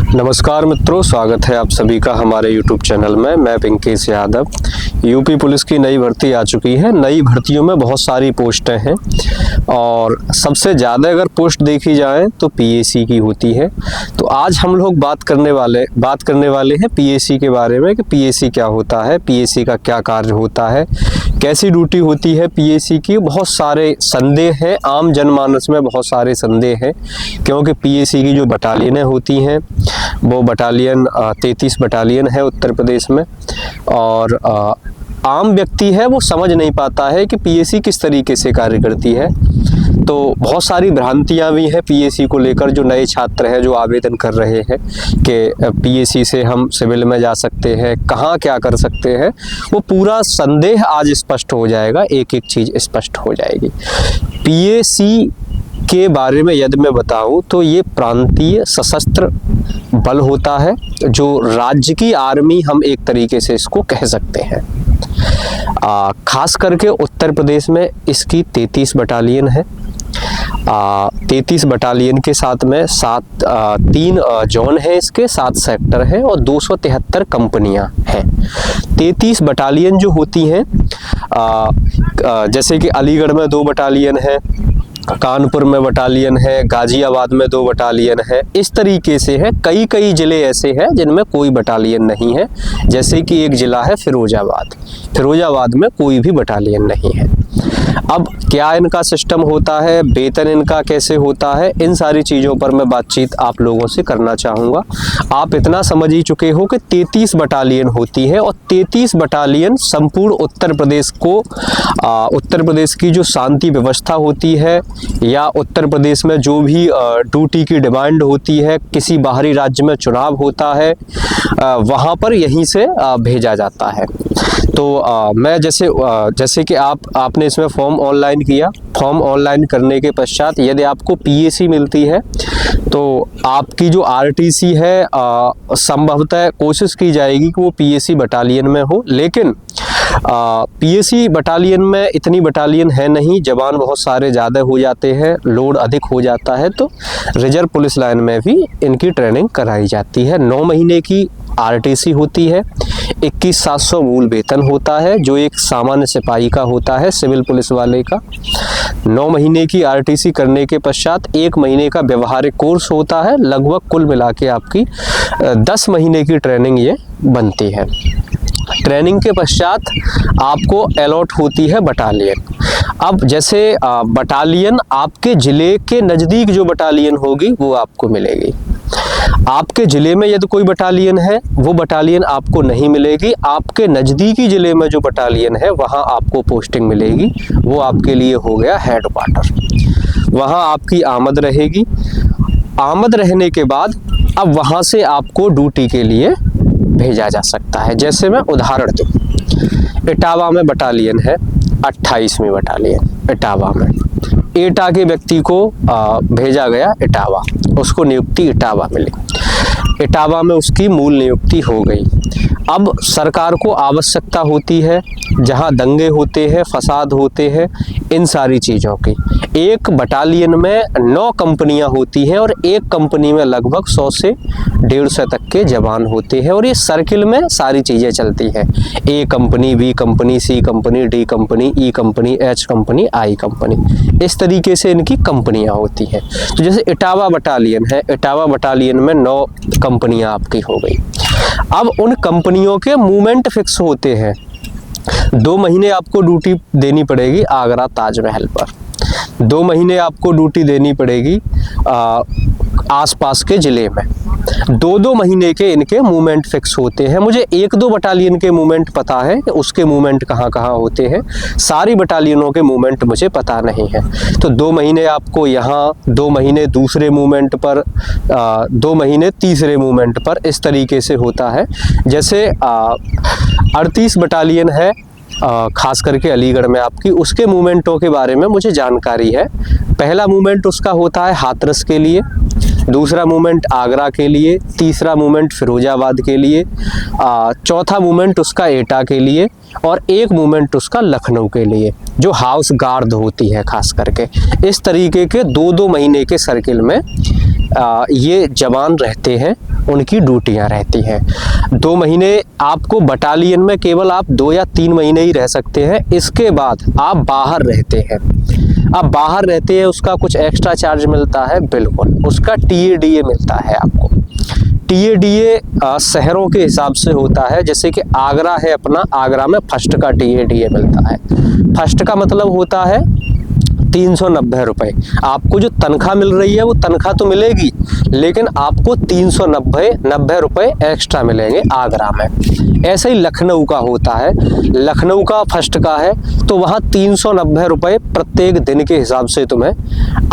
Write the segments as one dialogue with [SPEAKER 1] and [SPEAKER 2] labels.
[SPEAKER 1] नमस्कार मित्रों, स्वागत है आप सभी का हमारे YouTube चैनल में। मैं पिंकेश यादव। यूपी पुलिस की नई भर्ती आ चुकी है। नई भर्तियों में बहुत सारी पोस्टें हैं और सबसे ज़्यादा अगर पोस्ट देखी जाए तो पीएसी की होती है। तो आज हम लोग बात करने वाले हैं पीएसी के बारे में कि पीएसी क्या होता है, पीएसी का क्या कार्य होता है, कैसी ड्यूटी होती है पीएसी की। बहुत सारे संदेह हैं, आम जनमानस में बहुत सारे संदेह हैं, क्योंकि पीएसी की जो बटालियनें होती हैं वो बटालियन 33 बटालियन है उत्तर प्रदेश में, और आम व्यक्ति है वो समझ नहीं पाता है कि पीएसी किस तरीके से कार्य करती है। तो बहुत सारी भ्रांतियां भी हैं पीएसी को लेकर। जो नए छात्र हैं जो आवेदन कर रहे हैं कि पीएसी से हम सिविल में जा सकते हैं, कहाँ क्या कर सकते हैं, वो पूरा संदेह आज स्पष्ट हो जाएगा, एक एक चीज़ स्पष्ट हो जाएगी। पीएसी के बारे में यदि मैं बताऊं तो ये प्रांतीय सशस्त्र बल होता है, जो राज्य की आर्मी हम एक तरीके से इसको कह सकते हैं। खास करके उत्तर प्रदेश में इसकी 33 बटालियन है। 33 बटालियन के साथ में 3 जोन है, इसके 7 सेक्टर हैं और 273 कंपनियां हैं। 33 बटालियन जो होती हैं, जैसे कि अलीगढ़ में 2 बटालियन है, कानपुर में बटालियन है, गाजियाबाद में 2 बटालियन है। इस तरीके से है। कई ज़िले ऐसे हैं जिनमें कोई बटालियन नहीं है, जैसे कि एक ज़िला है फिरोजाबाद में कोई भी बटालियन नहीं है। अब क्या इनका सिस्टम होता है, वेतन इनका कैसे होता है, इन सारी चीज़ों पर मैं बातचीत आप लोगों से करना चाहूँगा। आप इतना समझ ही चुके हो कि 33 बटालियन होती है और 33 बटालियन संपूर्ण उत्तर प्रदेश को उत्तर प्रदेश की जो शांति व्यवस्था होती है या उत्तर प्रदेश में जो भी ड्यूटी की डिमांड होती है, किसी बाहरी राज्य में चुनाव होता है, वहाँ पर यहीं से भेजा जाता है। तो मैं जैसे कि आपने इसमें फॉर्म ऑनलाइन किया। फॉर्म ऑनलाइन करने के पश्चात यदि आपको पीएसी मिलती है तो आपकी जो आरटीसी है संभवतः कोशिश की जाएगी कि वो पीएसी बटालियन में हो, लेकिन पीएसी बटालियन में इतनी बटालियन है नहीं, जवान बहुत सारे ज़्यादा हो जाते हैं, लोड अधिक हो जाता है, तो रिजर्व पुलिस लाइन में भी इनकी ट्रेनिंग कराई जाती है। 9 महीने की आरटीसी होती है, 21,700 मूल वेतन होता है जो एक सामान्य सिपाही का होता है, सिविल पुलिस वाले का। 9 महीने की आरटीसी करने के पश्चात 1 महीने का व्यवहारिक कोर्स होता है। लगभग कुल मिला के आपकी 10 महीने की ट्रेनिंग ये बनती है। ट्रेनिंग के पश्चात आपको अलॉट होती है बटालियन। अब जैसे बटालियन आपके ज़िले के नज़दीक जो बटालियन होगी वो आपको मिलेगी। आपके ज़िले में यदि कोई बटालियन है वो बटालियन आपको नहीं मिलेगी। आपके नज़दीकी ज़िले में जो बटालियन है वहाँ आपको पोस्टिंग मिलेगी, वो आपके लिए हो गया हेडक्वार्टर। वहाँ आपकी आमद रहेगी। आमद रहने के बाद अब वहाँ से आपको ड्यूटी के लिए भेजा जा सकता है। जैसे मैं उदाहरण दूँ, इटावा में बटालियन है, 28वीं बटालियन इटावा में। एटा के व्यक्ति को भेजा गया इटावा, उसको नियुक्ति इटावा मिली। इटावा में उसकी मूल नियुक्ति हो गई। अब सरकार को आवश्यकता होती है, जहां दंगे होते हैं, फसाद होते हैं, इन सारी चीज़ों की। एक बटालियन में 9 कंपनियां होती हैं और एक कंपनी में लगभग 100 से 150 तक के जवान होते हैं, और ये सर्किल में सारी चीज़ें चलती हैं। ए कंपनी, बी कंपनी, सी कंपनी, डी कंपनी, ई कंपनी, एच कंपनी, आई कंपनी, इस तरीके से इनकी कंपनियां होती हैं। तो जैसे इटावा बटालियन है, इटावा बटालियन में 9 कंपनियां आपकी हो गई। अब उन कंपनियों के मूवमेंट फिक्स होते हैं। 2 महीने आपको ड्यूटी देनी पड़ेगी आगरा ताजमहल पर, 2 महीने आपको ड्यूटी देनी पड़ेगी आसपास के ज़िले में। 2-2 महीने के इनके मूवमेंट फिक्स होते हैं। मुझे 1-2 बटालियन के मूवमेंट पता है कि उसके मूवमेंट कहाँ कहाँ होते हैं, सारी बटालियनों के मूवमेंट मुझे पता नहीं है। तो 2 महीने आपको यहाँ, 2 महीने दूसरे मूवमेंट पर, 2 महीने तीसरे मूवमेंट पर, इस तरीके से होता है। जैसे 38 बटालियन है खास करके अलीगढ़ में आपकी, उसके मूवमेंटों के बारे में मुझे जानकारी है। पहला मूवमेंट उसका होता है हाथरस के लिए, दूसरा मूवमेंट आगरा के लिए, तीसरा मूवमेंट फिरोजाबाद के लिए, चौथा मूवमेंट उसका एटा के लिए, और एक मूवमेंट उसका लखनऊ के लिए, जो हाउस गार्ड होती है खास करके। इस तरीके के 2-2 महीने के सर्किल में ये जवान रहते हैं उनकी ड्यूटियां रहती हैं। 2 महीने आपको बटालियन में केवल आप 2 या 3 महीने ही रह सकते हैं, इसके बाद आप बाहर रहते हैं। अब बाहर रहते हैं, उसका कुछ एक्स्ट्रा चार्ज मिलता है, बिल्कुल उसका TADA मिलता है आपको। TADA शहरों के हिसाब से होता है, जैसे कि आगरा है अपना, आगरा में फर्स्ट का TADA मिलता है। फर्स्ट का मतलब होता है 390 रुपये। आपको जो तनख्वाह मिल रही है वो तनख्वाह तो मिलेगी, लेकिन आपको 390 रुपये एक्स्ट्रा मिलेंगे आगरा में। ऐसे ही लखनऊ का होता है, लखनऊ का फर्स्ट का है तो वहाँ 390 रुपये प्रत्येक दिन के हिसाब से तुम्हें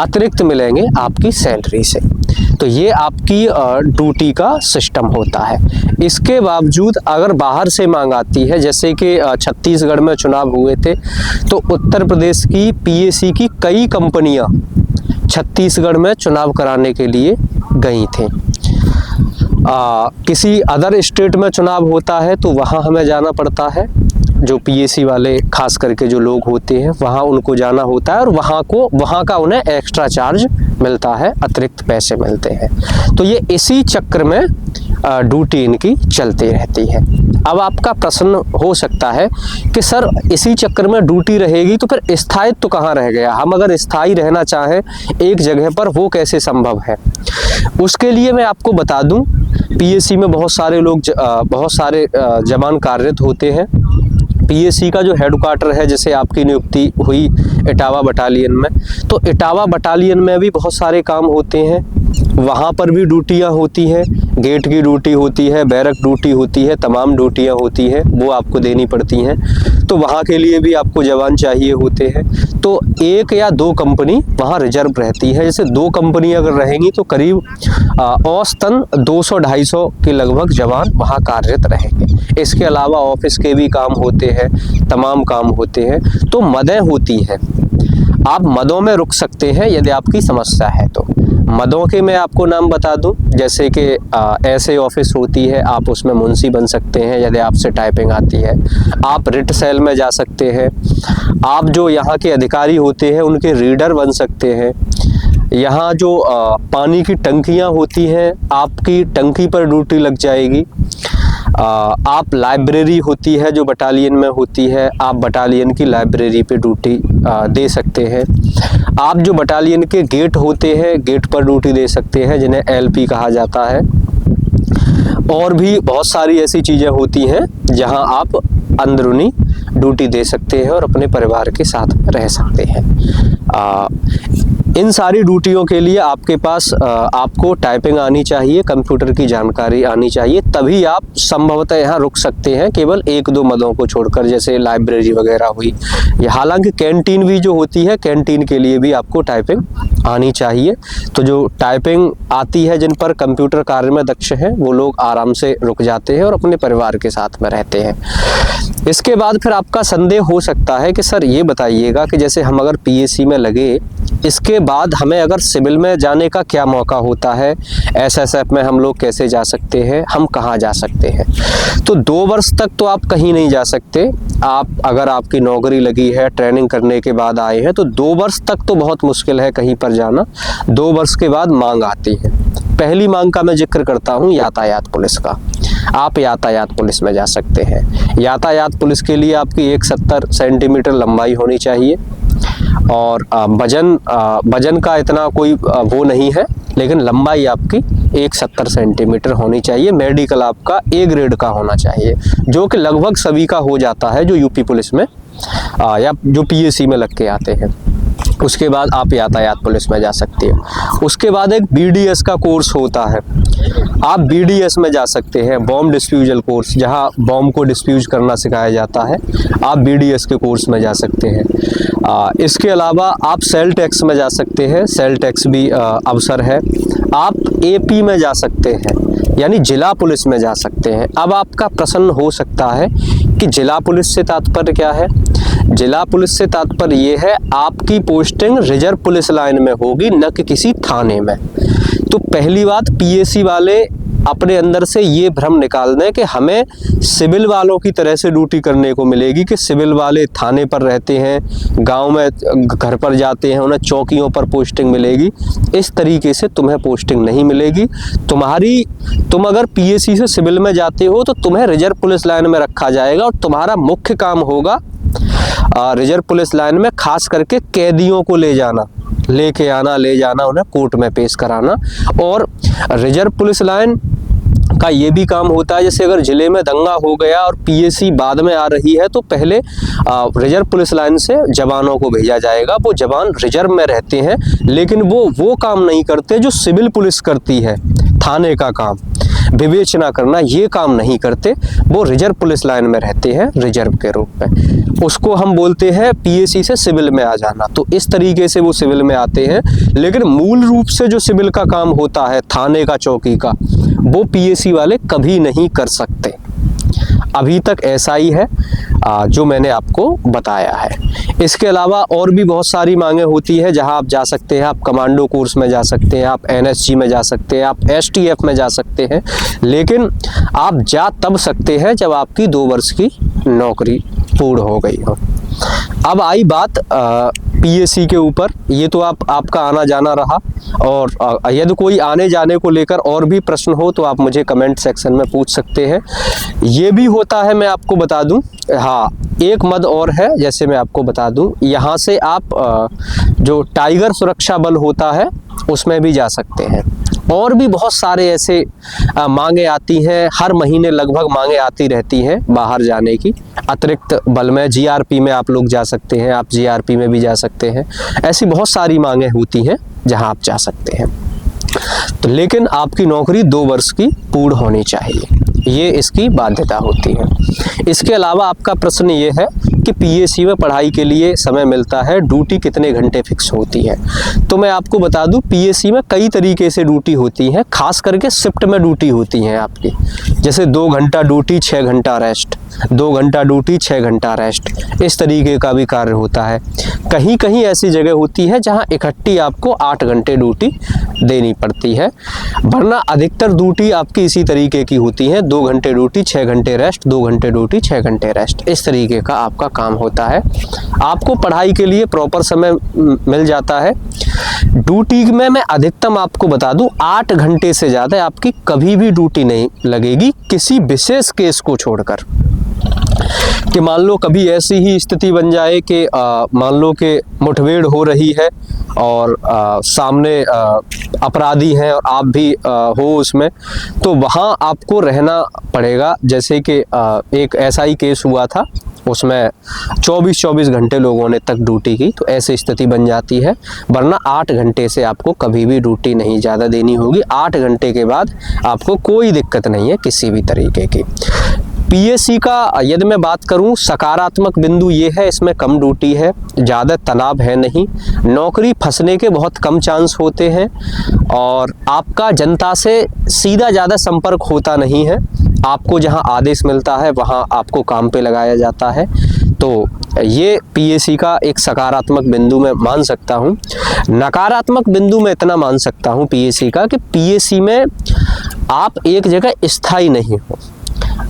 [SPEAKER 1] अतिरिक्त मिलेंगे आपकी सैलरी से। तो ये आपकी ड्यूटी का सिस्टम होता है। इसके बावजूद अगर बाहर से मांग आती है, जैसे कि छत्तीसगढ़ में चुनाव हुए थे तो उत्तर प्रदेश की PAC की कई कंपनियां छत्तीसगढ़ में चुनाव कराने के लिए गई थी। किसी अदर स्टेट में चुनाव होता है तो वहाँ हमें जाना पड़ता है, जो PAC वाले खास करके जो लोग होते हैं वहाँ उनको जाना होता है, और वहाँ का उन्हें एक्स्ट्रा चार्ज मिलता है, अतिरिक्त पैसे मिलते हैं। तो ये इसी चक्र में ड्यूटी इनकी चलती रहती है। अब आपका प्रश्न हो सकता है कि सर इसी चक्कर में ड्यूटी रहेगी तो फिर स्थायित्व तो कहाँ रह गया? हम अगर स्थायी रहना चाहें एक जगह पर, वो कैसे संभव है? उसके लिए मैं आपको बता दूं, PAC में बहुत सारे लोग बहुत सारे जवान कार्यरत होते हैं। PAC का जो हेडक्वार्टर है, जैसे आपकी नियुक्ति हुई इटावा बटालियन में, तो इटावा बटालियन में भी बहुत सारे काम होते हैं। वहाँ पर भी ड्यूटियाँ होती हैं, गेट की ड्यूटी होती है, बैरक ड्यूटी होती है, तमाम ड्यूटियाँ होती हैं, वो आपको देनी पड़ती हैं। तो वहाँ के लिए भी आपको जवान चाहिए होते हैं। तो 1 या 2 कंपनी वहाँ रिजर्व रहती है। जैसे 2 कंपनी अगर रहेंगी तो करीब औसतन 200-250 के लगभग जवान वहाँ कार्यरत रहेंगे। इसके अलावा ऑफिस के भी काम होते हैं, तमाम काम होते हैं। तो मदें होती हैं, आप मदों में रुक सकते हैं यदि आपकी समस्या है तो। मदों के मैं आपको नाम बता दूं, जैसे कि ऐसे ऑफिस होती है, आप उसमें मुंशी बन सकते हैं यदि आपसे टाइपिंग आती है। आप रिट सेल में जा सकते हैं। आप जो यहाँ के अधिकारी होते हैं उनके रीडर बन सकते हैं। यहाँ जो पानी की टंकियाँ होती हैं, आपकी टंकी पर ड्यूटी लग जाएगी। आप लाइब्रेरी होती है जो बटालियन में होती है, आप बटालियन की लाइब्रेरी पे ड्यूटी दे सकते हैं। आप जो बटालियन के गेट होते हैं, गेट पर ड्यूटी दे सकते हैं, जिन्हें LP कहा जाता है। और भी बहुत सारी ऐसी चीज़ें होती हैं जहां आप अंदरूनी ड्यूटी दे सकते हैं और अपने परिवार के साथ रह सकते हैं। इन सारी ड्यूटियों के लिए आपके पास आपको टाइपिंग आनी चाहिए, कंप्यूटर की जानकारी आनी चाहिए, तभी आप संभवतः यहाँ रुक सकते हैं, केवल 1-2 मदों को छोड़कर, जैसे लाइब्रेरी वगैरह हुई। हालांकि कैंटीन भी जो होती है, कैंटीन के लिए भी आपको टाइपिंग आनी चाहिए। तो जो टाइपिंग आती है, जिन पर कंप्यूटर कार्य में दक्ष हैं, वो लोग आराम से रुक जाते हैं और अपने परिवार के साथ में रहते हैं। इसके बाद फिर आपका संदेह हो सकता है कि सर ये बताइएगा कि जैसे हम अगर PAC में लगे, इसके बाद हमें अगर सिविल में जाने का क्या मौका होता है, SSF में हम लोग कैसे जा सकते हैं, हम कहाँ जा सकते हैं? तो 2 वर्ष तक तो आप कहीं नहीं जा सकते। आप अगर आपकी नौकरी लगी है, ट्रेनिंग करने के बाद आए हैं, तो 2 वर्ष तक तो बहुत मुश्किल है कहीं पर जाना। 2 वर्ष के बाद मांग आती है। पहली मांग का मैं जिक्र करता हूँ यातायात पुलिस का। आप यातायात पुलिस में जा सकते हैं। यातायात पुलिस के लिए आपकी 170 सेंटीमीटर लंबाई होनी चाहिए, और वजन का इतना कोई वो नहीं है, लेकिन लंबाई आपकी 170 सेंटीमीटर होनी चाहिए। मेडिकल आपका A ग्रेड का होना चाहिए, जो कि लगभग सभी का हो जाता है जो UP पुलिस में या जो PAC में लग के आते हैं। उसके बाद आप यातायात पुलिस में जा सकते हो। उसके बाद एक BDS का कोर्स होता है, आप BDS में जा सकते हैं, बॉम्ब डिस्फ्यूजल कोर्स, जहां बॉम्ब को डिस्फ्यूज करना सिखाया जाता है। आप BDS के कोर्स में जा सकते हैं। इसके अलावा आप सेल टैक्स में जा सकते हैं, सेल टैक्स भी अवसर है। आप AP में जा सकते हैं, यानी जिला पुलिस में जा सकते हैं। अब आपका प्रश्न हो सकता है कि जिला पुलिस से तात्पर्य क्या है? जिला पुलिस से तात्पर्य ये है, आपकी पोस्टिंग रिजर्व पुलिस लाइन में होगी, न कि किसी थाने में। तो पहली बात, PAC वाले अपने अंदर से ये भ्रम निकाल दें कि हमें सिविल वालों की तरह से ड्यूटी करने को मिलेगी, कि सिविल वाले थाने पर रहते हैं, गांव में घर पर जाते हैं, उन्हें चौकियों पर पोस्टिंग मिलेगी। इस तरीके से तुम्हें पोस्टिंग नहीं मिलेगी। तुम अगर पीएसी से सिविल में जाते हो तो तुम्हें रिजर्व पुलिस लाइन में रखा जाएगा और तुम्हारा मुख्य काम होगा रिजर्व पुलिस लाइन में खास करके कैदियों को ले जाना, लेके आना, ले जाना, उन्हें कोर्ट में पेश कराना। और रिजर्व पुलिस लाइन का ये भी काम होता है, जैसे अगर जिले में दंगा हो गया और पीएसी बाद में आ रही है तो पहले रिजर्व पुलिस लाइन से जवानों को भेजा जाएगा। वो जवान रिजर्व में रहते हैं, लेकिन वो काम नहीं करते जो सिविल पुलिस करती है। थाने का काम, विवेचना करना, ये काम नहीं करते। वो रिजर्व पुलिस लाइन में रहते हैं रिजर्व के रूप में। उसको हम बोलते हैं पीएसी से सिविल में आ जाना। तो इस तरीके से वो सिविल में आते हैं, लेकिन मूल रूप से जो सिविल का काम होता है थाने का, चौकी का, वो पीएसी वाले कभी नहीं कर सकते। अभी तक ऐसा ही है जो मैंने आपको बताया है। इसके अलावा और भी बहुत सारी मांगे होती है जहां आप जा सकते हैं। आप कमांडो कोर्स में जा सकते हैं, आप एनएसजी में जा सकते हैं, आप एसटीएफ में जा सकते हैं, लेकिन आप जा तब सकते हैं जब आपकी 2 वर्ष की नौकरी पूर्ण हो गई हो। अब आई बात पीएसी के ऊपर। ये तो आपका आना जाना रहा, और यदि कोई आने जाने को लेकर और भी प्रश्न हो तो आप मुझे कमेंट सेक्शन में पूछ सकते हैं। ये भी होता है, मैं आपको बता दूं, हाँ एक मद और है, जैसे मैं आपको बता दूं, यहाँ से आप जो टाइगर सुरक्षा बल होता है उसमें भी जा सकते हैं। और भी बहुत सारे ऐसे मांगे आती हैं, हर महीने लगभग मांगे आती रहती हैं बाहर जाने की। अतिरिक्त बल में जीआरपी में आप लोग जा सकते हैं, आप जीआरपी में भी जा सकते हैं। ऐसी बहुत सारी मांगे होती हैं जहां आप जा सकते हैं। तो लेकिन आपकी नौकरी 2 वर्ष की पूर्ण होनी चाहिए, ये इसकी बाध्यता होती है। इसके अलावा आपका प्रश्न ये है कि पीएसी में पढ़ाई के लिए समय मिलता है, ड्यूटी कितने घंटे फिक्स होती है। तो मैं आपको बता दूं, पीएसी में कई तरीके से ड्यूटी होती है, खास करके शिफ्ट में ड्यूटी होती है आपकी। जैसे 2 घंटा ड्यूटी 6 घंटा रेस्ट, 2 घंटा ड्यूटी 6 घंटा रेस्ट, इस तरीके का भी कार्य होता है। कहीं कहीं ऐसी जगह होती है जहां इकट्ठी आपको 8 घंटे ड्यूटी देनी पड़ती है, वरना अधिकतर ड्यूटी आपकी इसी तरीके की होती है। 2 घंटे ड्यूटी 6 घंटे रेस्ट, 2 घंटे ड्यूटी 6 घंटे रेस्ट, इस तरीके का आपका काम होता है। आपको पढ़ाई के लिए प्रॉपर समय मिल जाता है। ड्यूटी में मैं अधिकतम आपको बता दूं 8 घंटे से ज़्यादा आपकी कभी भी ड्यूटी नहीं लगेगी, किसी विशेष केस को छोड़कर। कि मान लो कभी ऐसी ही स्थिति बन जाए कि मान लो कि मुठभेड़ हो रही है और सामने अपराधी हैं और आप भी हो उसमें, तो वहाँ आपको रहना पड़ेगा। जैसे कि एक ऐसा ही केस हुआ था, उसमें 24 घंटे लोगों ने तक ड्यूटी की, तो ऐसी स्थिति बन जाती है। वरना 8 घंटे से आपको कभी भी ड्यूटी नहीं ज़्यादा देनी होगी। 8 घंटे के बाद आपको कोई दिक्कत नहीं है किसी भी तरीके की। पीएसी का यदि मैं बात करूं, सकारात्मक बिंदु ये है, इसमें कम ड्यूटी है, ज़्यादा तनाव है नहीं, नौकरी फंसने के बहुत कम चांस होते हैं, और आपका जनता से सीधा ज़्यादा संपर्क होता नहीं है। आपको जहां आदेश मिलता है वहां आपको काम पे लगाया जाता है। तो ये पीएसी का एक सकारात्मक बिंदु मैं मान सकता हूं। नकारात्मक बिंदु मैं इतना मान सकता हूं पीएसी का कि पीएसी में आप एक जगह स्थायी नहीं हो।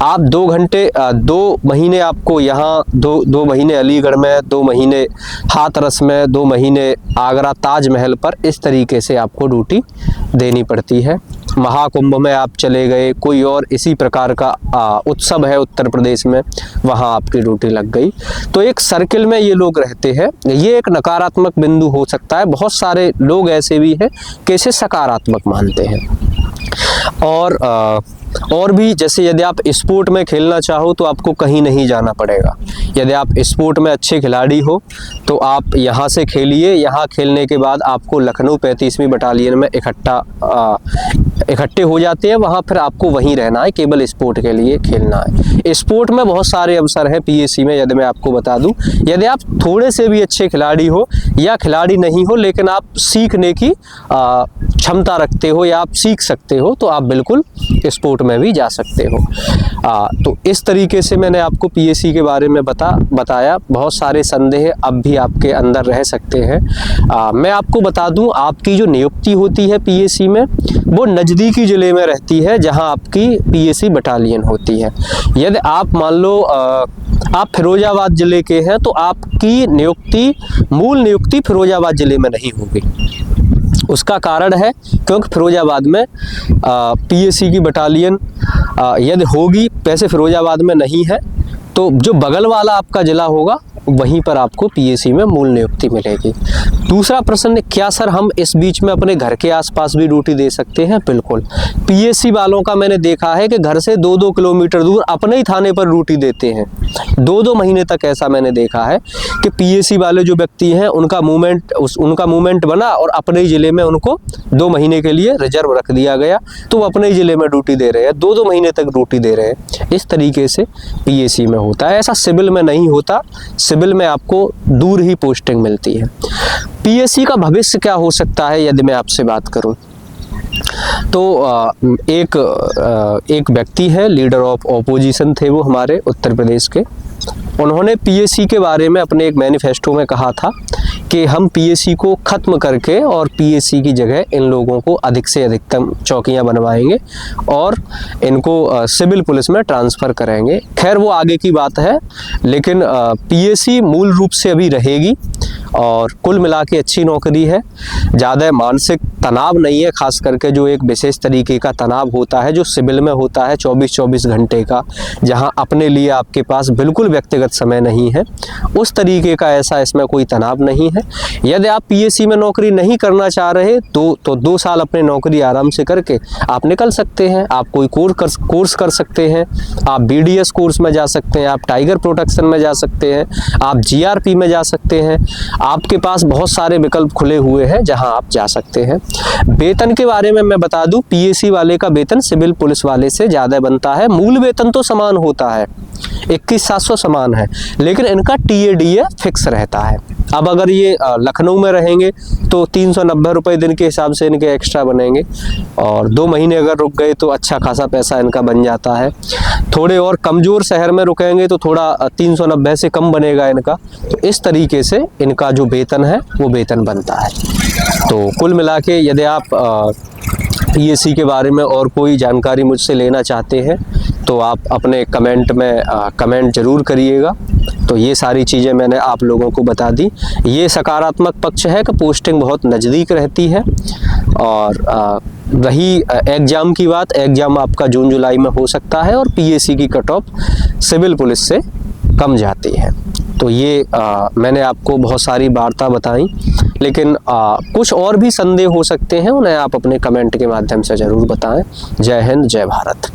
[SPEAKER 1] आप 2 घंटे 2 महीने आपको यहाँ, 2 महीने अलीगढ़ में, 2 महीने हाथरस में, 2 महीने आगरा ताजमहल पर, इस तरीके से आपको ड्यूटी देनी पड़ती है। महाकुंभ में आप चले गए, कोई और इसी प्रकार का उत्सव है उत्तर प्रदेश में, वहाँ आपकी ड्यूटी लग गई। तो एक सर्किल में ये लोग रहते हैं, ये एक नकारात्मक बिंदु हो सकता है। बहुत सारे लोग ऐसे भी हैं कि इसे सकारात्मक मानते हैं। और भी जैसे यदि आप स्पोर्ट में खेलना चाहो तो आपको कहीं नहीं जाना पड़ेगा। यदि आप स्पोर्ट में अच्छे खिलाड़ी हो तो आप यहाँ से खेलिए, यहाँ खेलने के बाद आपको लखनऊ 35वीं बटालियन में इकट्ठे हो जाते हैं, वहाँ फिर आपको वहीं रहना है, केवल स्पोर्ट के लिए खेलना है। स्पोर्ट में बहुत सारे अवसर हैं पीएसी में, यदि मैं आपको बता दूं, यदि आप थोड़े से भी अच्छे खिलाड़ी हो या खिलाड़ी नहीं हो, लेकिन आप सीखने की क्षमता रखते हो या आप सीख सकते हो, तो आप बिल्कुल स्पोर्ट में भी जा सकते हो। तो इस तरीके से मैंने आपको पीएसी के बारे में बताया। बहुत सारे संदेह अब भी आपके अंदर रह सकते हैं। मैं आपको बता दूं, आपकी जो नियुक्ति होती है पीएसी में, वो नज़दीकी ज़िले में रहती है जहां आपकी पीएसी बटालियन होती है। यदि आप मान लो आप फिरोजाबाद ज़िले के हैं तो आपकी नियुक्ति, मूल नियुक्ति फिरोजाबाद ज़िले में नहीं होगी, उसका कारण है क्योंकि फिरोजाबाद में पीएसी की बटालियन यदि होगी, वैसे फिरोजाबाद में नहीं है, तो जो बगल वाला आपका ज़िला होगा वहीं पर आपको पीएसी में मूल नियुक्ति मिलेगी। दूसरा प्रश्न, क्या सर हम इस बीच में अपने घर के आसपास भी ड्यूटी दे सकते हैं? बिल्कुल। पीएसी वालों का मैंने देखा है कि घर से 2-2 किलोमीटर दूर अपने ही थाने पर ड्यूटी देते हैं। 2-2 महीने तक ऐसा मैंने देखा है कि पीएसी वाले जो व्यक्ति हैं उनका मूवमेंट बना और अपने ही ज़िले में उनको 2 महीने के लिए रिजर्व रख दिया गया, तो वो अपने ही ज़िले में ड्यूटी दे रहे हैं, 2-2 महीने तक ड्यूटी दे रहे हैं। इस तरीके से पीएसी में होता है, ऐसा सिविल में नहीं होता। सिविल में आपको दूर ही पोस्टिंग मिलती है। पीएसी का भविष्य क्या हो सकता है यदि मैं आपसे बात करूं, तो एक व्यक्ति है, लीडर ऑफ ऑपोजिशन थे वो हमारे उत्तर प्रदेश के। उन्होंने पीएसी के बारे में अपने एक मैनिफेस्टो में कहा था कि हम पीएसी को ख़त्म करके और पीएसी की जगह इन लोगों को अधिक से अधिकतम चौकियां बनवाएंगे और इनको सिविल पुलिस में ट्रांसफ़र करेंगे। खैर वो आगे की बात है, लेकिन पीएसी मूल रूप से अभी रहेगी और कुल मिला के अच्छी नौकरी है। ज़्यादा मानसिक तनाव नहीं है, खास करके जो एक विशेष तरीके का तनाव होता है जो सिविल में होता है 24-24 घंटे का, जहां अपने लिए आपके पास बिल्कुल व्यक्तिगत समय नहीं है, उस तरीके का ऐसा इसमें कोई तनाव नहीं है। यदि आप पीएसी में नौकरी नहीं करना चाह रहे तो 2 साल अपने नौकरी आराम से करके आप निकल सकते हैं। आप कोई कोर्स कर सकते हैं, आप बीडीएस कोर्स में जा सकते हैं, आप टाइगर प्रोटेक्शन में जा सकते हैं, आप जीआरपी में जा सकते हैं। आपके पास बहुत सारे विकल्प खुले हुए हैं जहां आप जा सकते हैं। वेतन के बारे में मैं बता दूं, पीएसी वाले का वेतन सिविल पुलिस वाले से ज़्यादा बनता है। मूल वेतन तो समान होता है, 21,700 समान है, लेकिन इनका टीएडीए फिक्स रहता है। अब अगर ये लखनऊ में रहेंगे तो 390 रुपये दिन के हिसाब से इनके एक्स्ट्रा बनेंगे और 2 महीने अगर रुक गए तो अच्छा खासा पैसा इनका बन जाता है। थोड़े और कमज़ोर शहर में रुकेंगे तो थोड़ा 390 से कम बनेगा इनका। तो इस तरीके से इनका जो वेतन है वो वेतन बनता है। तो कुल मिला के यदि आप पीएसी के बारे में और कोई जानकारी मुझसे लेना चाहते हैं तो आप अपने कमेंट में कमेंट ज़रूर करिएगा। तो ये सारी चीज़ें मैंने आप लोगों को बता दी। ये सकारात्मक पक्ष है कि पोस्टिंग बहुत नज़दीक रहती है। और रही एग्ज़ाम की बात, एग्ज़ाम आपका जून-जुलाई में हो सकता है और पीएसी की कट ऑफ सिविल पुलिस से कम जाती है। तो ये मैंने आपको बहुत सारी वार्ता बताई, लेकिन कुछ और भी संदेह हो सकते हैं, उन्हें आप अपने कमेंट के माध्यम से ज़रूर बताएं। जय हिंद, जय भारत।